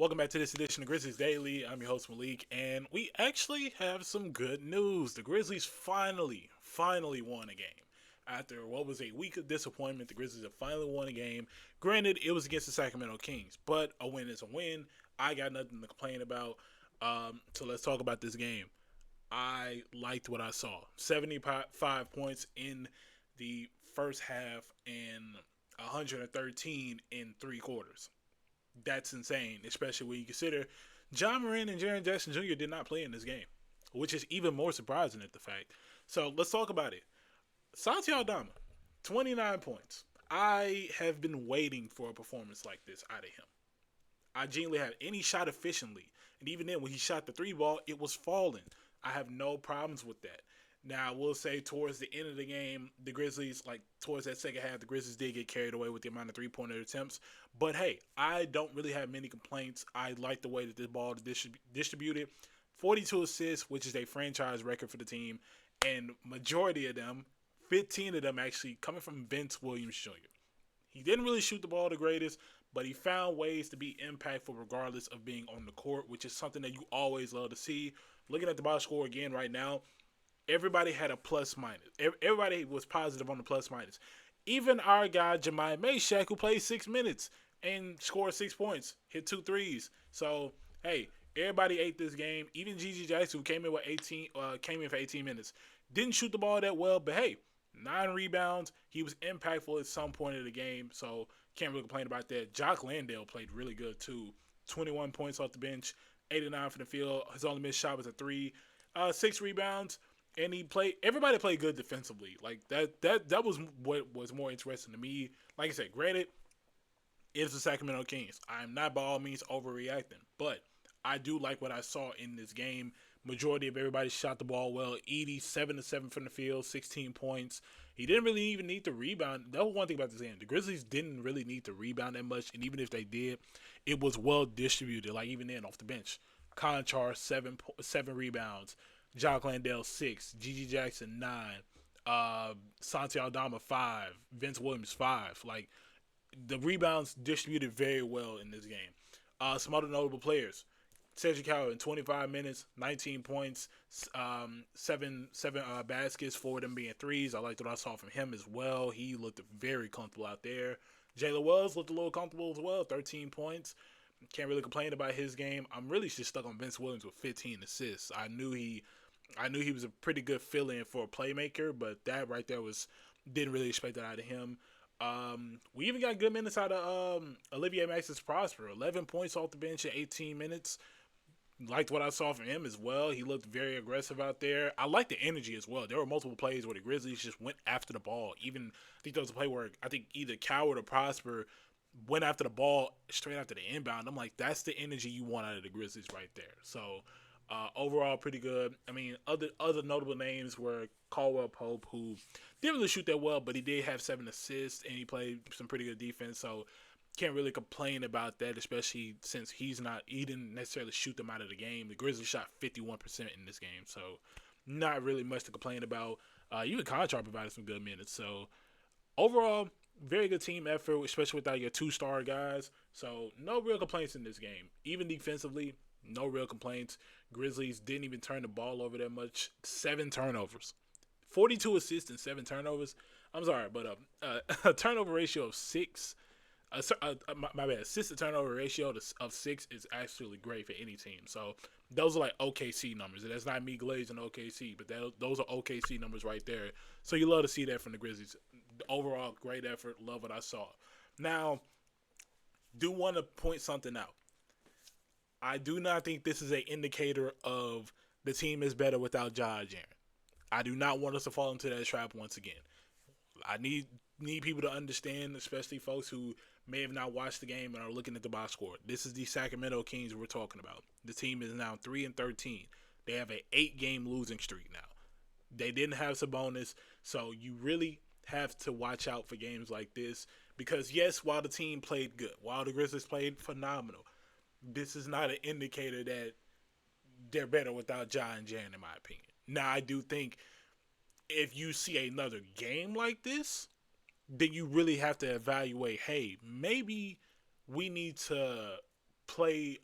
Welcome back to this edition of Grizzlies Daily. I'm your host Malik, and we actually have some good news. The Grizzlies finally won a game. After what was a week of disappointment, the Grizzlies have finally won a game. Granted, it was against the Sacramento Kings, but a win is a win. I got nothing to complain about. So let's talk about this game. I liked what I saw. 75 points in the first half and 113 in three quarters. That's insane, especially when you consider John Moran and Jaren Jackson Jr. did not play in this game, which is even more surprising at the fact. So let's talk about it. Santi Aldama, 29 points. I have been waiting for a performance like this out of him. I genuinely have, and he shot efficiently. And even then, when he shot the three ball, it was falling. I have no problems with that. Now, I will say towards the end of the game, the Grizzlies, like towards that second half, the Grizzlies did get carried away with the amount of three-pointer attempts. But hey, I don't really have many complaints. I like the way that this ball is distributed. 42 assists, which is a franchise record for the team, and majority of them, 15 of them actually, coming from Vince Williams Jr. He didn't really shoot the ball the greatest, but he found ways to be impactful regardless of being on the court, which is something that you always love to see. Looking at the box score again right now, everybody had a plus minus. Everybody was positive on the plus minus. Even our guy, Jemiah Mashack, who played 6 minutes and scored 6 points, hit two threes. So, hey, everybody ate this game. Even Gigi Jackson, who came in with 18, came in for 18 minutes, didn't shoot the ball that well, but hey, 9 rebounds. He was impactful at some point of the game, so can't really complain about that. Jock Landale played really good too. 21 points off the bench, 89 from the field. His only missed shot was a three. 6 rebounds, and he played. Everybody played good defensively. Like that was what was more interesting to me. Like I said, granted, it's the Sacramento Kings. I'm not by all means overreacting, but I do like what I saw in this game. Majority of everybody shot the ball well. Edie 7-7 from the field, 16 points. He didn't really even need to rebound. That was one thing about this game. The Grizzlies didn't really need to rebound that much, and even if they did, it was well distributed. Like even then off the bench, Conchar 7 rebounds, Jock Landale 6, Gigi Jackson 9, Santi Aldama 5, Vince Williams 5. Like the rebounds distributed very well in this game. Some other notable players. Cedric Howard in 25 minutes, 19 points, seven baskets, 4 of them being threes. I liked what I saw from him as well. He looked very comfortable out there. Jaylen Wells looked a little comfortable as well, 13 points. Can't really complain about his game. I'm really just stuck on Vince Williams with 15 assists. I knew he was a pretty good fill-in for a playmaker, but that right there didn't really expect that out of him. We even got good minutes out of Olivier Maxis Prosper. 11 points off the bench in 18 minutes. Liked what I saw from him as well. He looked very aggressive out there. I liked the energy as well. There were multiple plays where the Grizzlies just went after the ball. Even I think there was a play where I think either Coward or Prosper went after the ball straight after the inbound. I'm like, that's the energy you want out of the Grizzlies right there. So overall, pretty good. I mean, other notable names were Caldwell Pope, who didn't really shoot that well, but he did have 7 assists and he played some pretty good defense. So can't really complain about that, especially since he didn't necessarily shoot them out of the game. The Grizzlies shot 51% in this game, so not really much to complain about. Even Conchar provided some good minutes. So overall, very good team effort, especially without your 2-star guys. So no real complaints in this game. Even defensively, no real complaints. Grizzlies didn't even turn the ball over that much. 7 turnovers. 42 assists and 7 turnovers. I'm sorry, but a turnover ratio of 6. My bad. Assist to turnover ratio of 6 is actually great for any team. So those are like OKC numbers. That's not me glazing OKC, but those are OKC numbers right there. So you love to see that from the Grizzlies. Overall, great effort. Love what I saw. Now, do want to point something out. I do not think this is an indicator of the team is better without Jaren. I do not want us to fall into that trap once again. I need people to understand, especially folks who may have not watched the game and are looking at the box score. This is the Sacramento Kings we're talking about. The team is now 3-13. They have an 8-game losing streak now. They didn't have Sabonis, so you really have to watch out for games like this because, yes, while the team played good, while the Grizzlies played phenomenal, this is not an indicator that they're better without Ja and Jan, in my opinion. Now, I do think if you see another game like this, then you really have to evaluate, hey, maybe we need to play.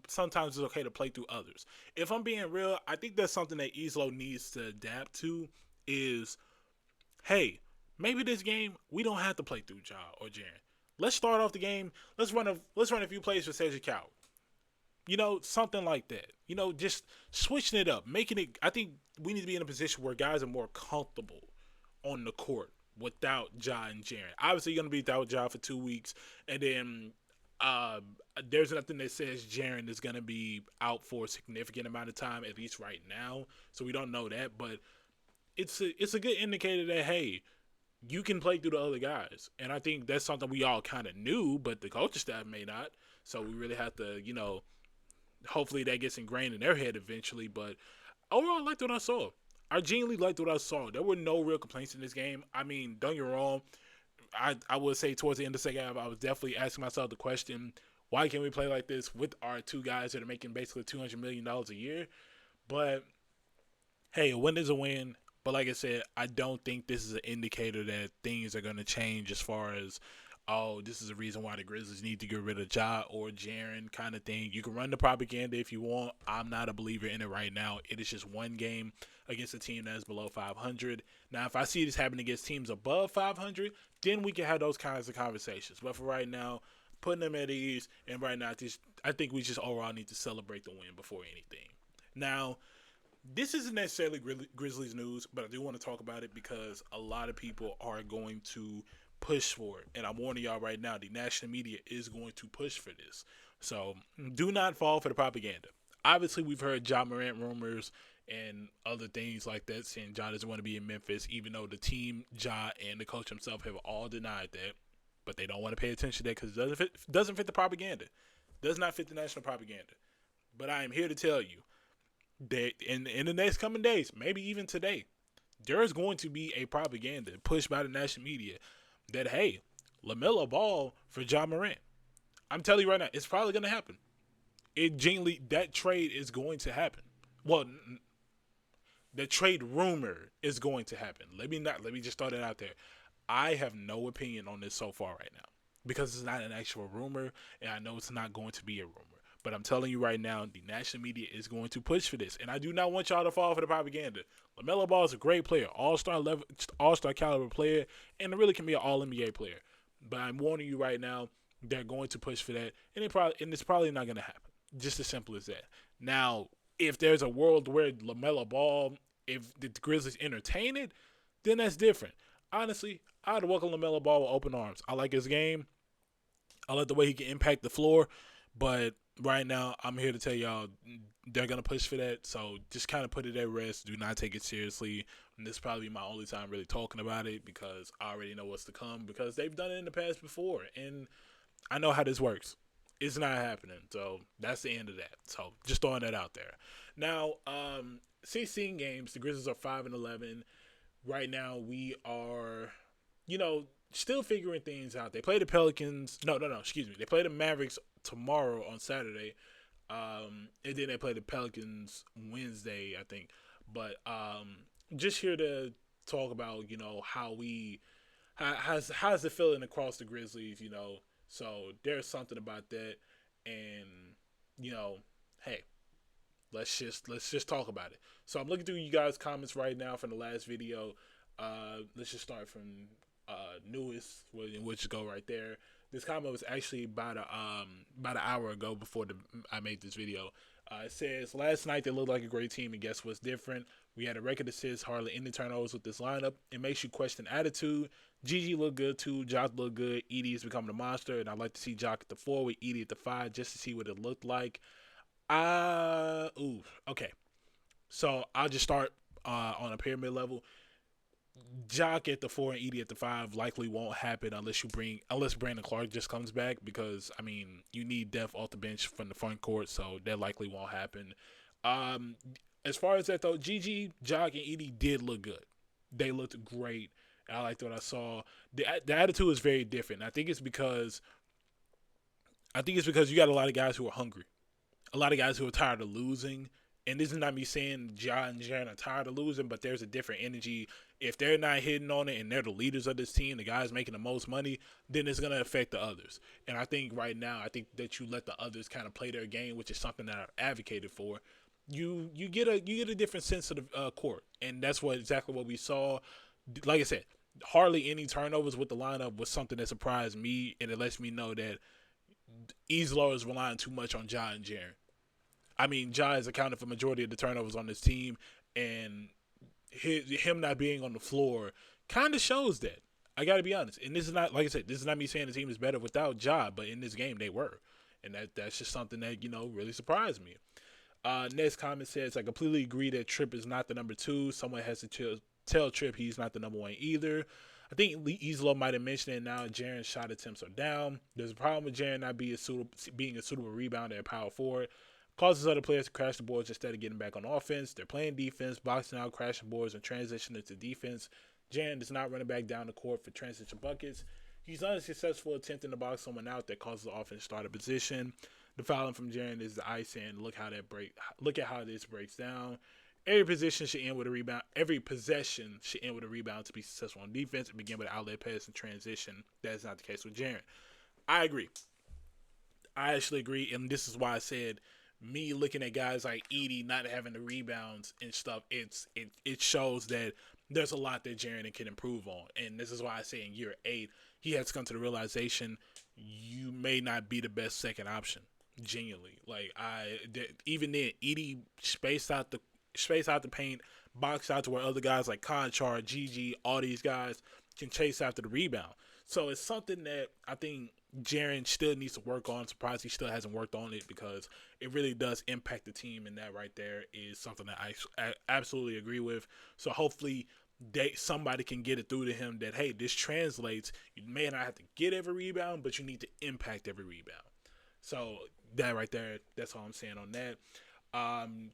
Sometimes it's okay to play through others. If I'm being real, I think that's something that Islo needs to adapt to. Is hey, maybe this game we don't have to play through Ja or Jaren. Let's start off the game. Let's run a few plays for Cedric Coward. Something like that. Just switching it up, making it. I think we need to be in a position where guys are more comfortable on the court without Ja and Jaren. Obviously, you're gonna be without Ja for 2 weeks, and then there's nothing that says Jaren is gonna be out for a significant amount of time, at least right now. So we don't know that, but it's a good indicator that hey, you can play through the other guys, and I think that's something we all kind of knew, but the coaching staff may not. So we really have to, hopefully that gets ingrained in their head eventually. But overall, I liked what I saw. I genuinely liked what I saw. There were no real complaints in this game. I mean, don't get me wrong. I would say towards the end of the second half, I was definitely asking myself the question, why can't we play like this with our two guys that are making basically $200 million a year? But, hey, a win is a win. But like I said, I don't think this is an indicator that things are going to change as far as, oh, this is the reason why the Grizzlies need to get rid of Ja or Jaren kind of thing. You can run the propaganda if you want. I'm not a believer in it right now. It is just one game against a team that is below 500. Now, if I see this happen against teams above 500, then we can have those kinds of conversations. But for right now, putting them at ease, and right now, I think we just overall need to celebrate the win before anything. Now, this isn't necessarily Grizzlies news, but I do want to talk about it because a lot of people are going to push for it. And I'm warning y'all right now, the national media is going to push for this. So do not fall for the propaganda. Obviously, we've heard Ja Morant rumors and other things like that, saying Ja doesn't want to be in Memphis, even though the team, Ja, and the coach himself have all denied that. But they don't want to pay attention to that because it doesn't fit the propaganda. Does not fit the national propaganda. But I am here to tell you that in the next coming days, maybe even today, there is going to be a propaganda pushed by the national media that, hey, LaMelo Ball for Ja Morant. I'm telling you right now, it's probably going to happen. That trade is going to happen. Well, the trade rumor is going to happen. Let me just throw that out there. I have no opinion on this so far right now because it's not an actual rumor, and I know it's not going to be a rumor. But I'm telling you right now, the national media is going to push for this, and I do not want y'all to fall for the propaganda. LaMelo Ball is a great player, all-star caliber player, and it really can be an all-NBA player. But I'm warning you right now, they're going to push for that, and it's probably not going to happen. Just as simple as that. Now, if there's a world where LaMelo Ball, if the Grizzlies entertain it, then that's different. Honestly, I'd welcome LaMelo Ball with open arms. I like his game. I like the way he can impact the floor. But right now, I'm here to tell y'all they're going to push for that. So just kind of put it at rest. Do not take it seriously. And this is probably my only time really talking about it because I already know what's to come because they've done it in the past before. And I know how this works. It's not happening. So that's the end of that. So just throwing that out there. Now, 16 games. The Grizzlies are 5-11. Right now, we are, still figuring things out. They play the Pelicans. No, excuse me. They play the Mavericks tomorrow on Saturday. And then they play the Pelicans Wednesday, I think. But just here to talk about, how's it feeling across the Grizzlies, So there's something about that. And, hey, let's just talk about it. So I'm looking through you guys' comments right now from the last video. Let's just start from newest, which go right there. This comment was actually about an hour ago before I made this video. It says, last night they looked like a great team, and guess what's different? We had a record assist, hardly any turnovers with this lineup. It makes you question attitude. Gigi looked good too. Jock looked good. Edie is becoming a monster, and I'd like to see Jock at the 4 with Edie at the 5 just to see what it looked like. Okay. So I'll just start on a pyramid level. Jock at the 4 and Edie at the 5 likely won't happen unless Brandon Clark just comes back because, you need depth off the bench from the front court, so that likely won't happen. As far as that, though, Gigi, Jock, and Edie did look good. They looked great. I liked what I saw. The attitude is very different. I think it's because you got a lot of guys who are hungry. A lot of guys who are tired of losing, And this is not me saying Ja and Jaren are tired of losing, but there's a different energy. If they're not hitting on it and they're the leaders of this team, the guys making the most money, then it's going to affect the others. And I think right now, I think that you let the others kind of play their game, which is something that I've advocated for. You get a different sense of the court, and that's exactly what we saw. Like I said, hardly any turnovers with the lineup was something that surprised me, and it lets me know that Islo is relying too much on Ja and Jaren. I mean, Ja has accounted for majority of the turnovers on this team, and him not being on the floor kind of shows that. I got to be honest, and this is not, like I said, this is not me saying the team is better without Ja, but in this game they were, and that's just something that really surprised me. Next comment says, I completely agree that Tripp is not the number two. Someone has to tell Tripp he's not the number one either. I think Islo might have mentioned it now. Jaren's shot attempts are down. There's a problem with Jaren not being a suitable rebounder at power forward. Causes other players to crash the boards instead of getting back on offense. They're playing defense, boxing out, crashing boards, and transitioning to defense. Jaren is not running back down the court for transition buckets. He's unsuccessful attempting to box someone out that causes the offense to start a position. The fouling from Jaren is the icing. Look at how this breaks down. Every position should end with a rebound. Every possession should end with a rebound to be successful on defense and begin with an outlet pass and transition. That is not the case with Jaren. I agree. I actually agree, and this is why I said me looking at guys like Edey not having the rebounds and stuff. It shows that there's a lot that Jaren can improve on, and this is why I say in year 8 he has to come to the realization you may not be the best second option. Genuinely, even then, Edey spaced out the paint, box out to where other guys like Conchar, GG, all these guys can chase after the rebound. So it's something that I think Jaren still needs to work on. I'm surprised he still hasn't worked on it because it really does impact the team, and that right there is something that I absolutely agree with. So hopefully somebody can get it through to him that, hey, this translates. You may not have to get every rebound, but you need to impact every rebound. So that right there, that's all I'm saying on that.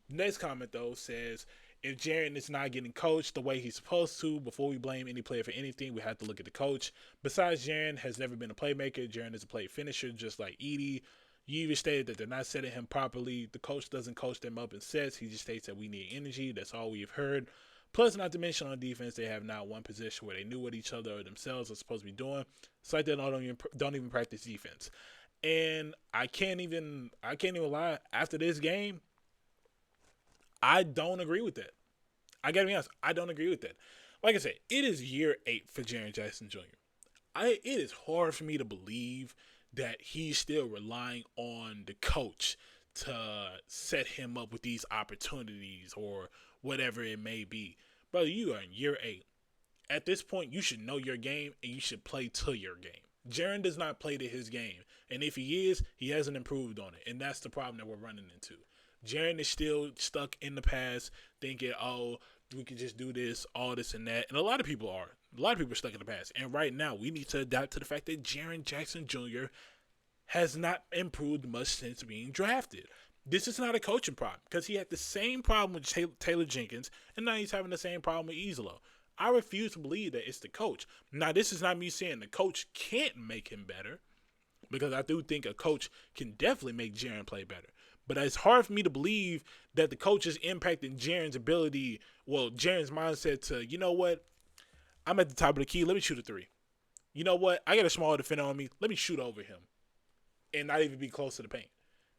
Next comment, though, says, if Jaren is not getting coached the way he's supposed to, before we blame any player for anything, we have to look at the coach. Besides, Jaren has never been a playmaker. Jaren is a play finisher, just like Edey. You even stated that they're not setting him properly. The coach doesn't coach them up in sets. He just states that we need energy. That's all we've heard. Plus, not to mention on defense, they have not one position where they knew what each other or themselves are supposed to be doing. It's like they don't even practice defense. And I can't even lie. After this game, I don't agree with that. I gotta be honest, I don't agree with that. Like I said, it is year 8 for Jaren Jackson Jr. It is hard for me to believe that he's still relying on the coach to set him up with these opportunities or whatever it may be. Brother, you are in year 8. At this point, you should know your game and you should play to your game. Jaren does not play to his game. And if he is, he hasn't improved on it. And that's the problem that we're running into. Jaren is still stuck in the past, thinking, oh, we can just do this, all this and that. And a lot of people are. A lot of people are stuck in the past. And right now, we need to adapt to the fact that Jaren Jackson Jr. has not improved much since being drafted. This is not a coaching problem because he had the same problem with Taylor Jenkins, and now he's having the same problem with Islo. I refuse to believe that it's the coach. Now, this is not me saying the coach can't make him better, because I do think a coach can definitely make Jaren play better. But it's hard for me to believe that the coach is impacting Jaren's ability, Jaren's mindset to, you know what, I'm at the top of the key, let me shoot a 3. You know what, I got a smaller defender on me, let me shoot over him and not even be close to the paint.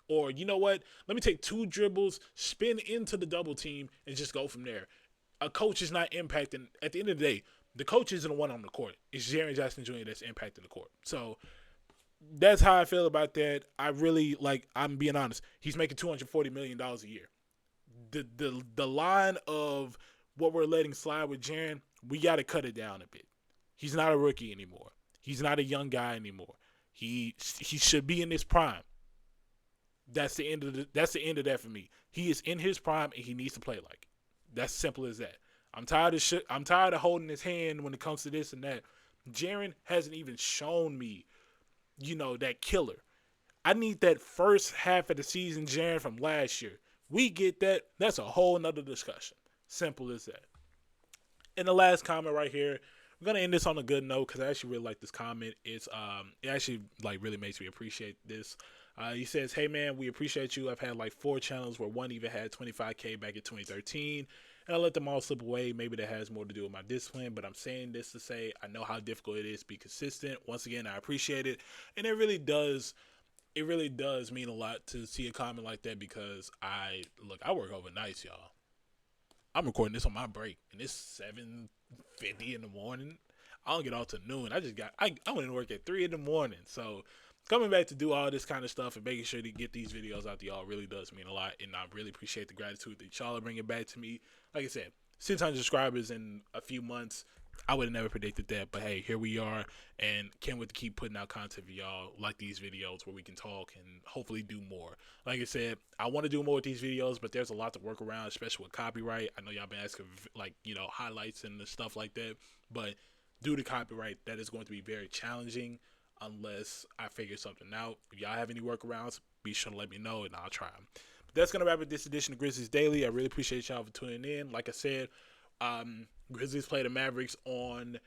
Or, you know what, let me take 2 dribbles, spin into the double team, and just go from there. A coach is not impacting. At the end of the day, the coach isn't the one on the court. It's Jaren Jackson Jr. that's impacting the court. So that's how I feel about that. I really, I'm being honest, he's making $240 million a year. The line of what we're letting slide with Jaren, we got to cut it down a bit. He's not a rookie anymore. He's not a young guy anymore. He should be in his prime. That's the end of that for me. He is in his prime and he needs to play like it. That's simple as that. I'm tired of holding his hand when it comes to this and that. Jaren hasn't even shown me, that killer. I need that first half of the season Jaren from last year. We get that. That's a whole nother discussion. Simple as that. And the last comment right here, I'm gonna end this on a good note because I actually really like this comment. It actually really makes me appreciate this. He says, "Hey man, we appreciate you. I've had like 4 channels where one even had 25K back in 2013, and I let them all slip away. Maybe that has more to do with my discipline, but I'm saying this to say I know how difficult it is to be consistent. Once again, I appreciate it, and it really does. It really does mean a lot to see a comment like that because I work overnights, y'all. I'm recording this on my break, and it's 7:50 in the morning. I don't get off till noon. I went to work at 3 in the morning. So coming back to do all this kind of stuff and making sure to get these videos out to y'all really does mean a lot, and I really appreciate the gratitude that y'all are bringing back to me. Like I said, 600 subscribers in a few months. I would have never predicted that, but hey, here we are, and can't wait to keep putting out content for y'all like these videos where we can talk and hopefully do more. Like I said, I want to do more with these videos, but there's a lot to work around, especially with copyright. I know y'all been asking highlights and stuff like that, but due to copyright, that is going to be very challenging unless I figure something out. If y'all have any workarounds, be sure to let me know and I'll try them. But that's going to wrap up this edition of Grizzlies Daily. I really appreciate y'all for tuning in. Like I said, Grizzlies play the Mavericks on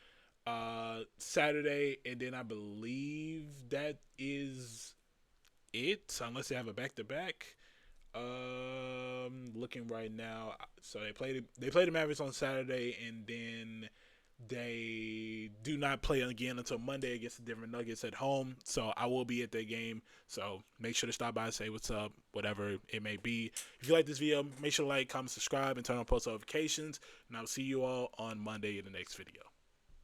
Saturday, and then I believe that is it, unless they have a back-to-back. Looking right now, so they play the Mavericks on Saturday, and then they do not play again until Monday against the Denver Nuggets at home. So I will be at that game. So make sure to stop by and say what's up, whatever it may be. If you like this video, make sure to like, comment, subscribe, and turn on post notifications. And I'll see you all on Monday in the next video.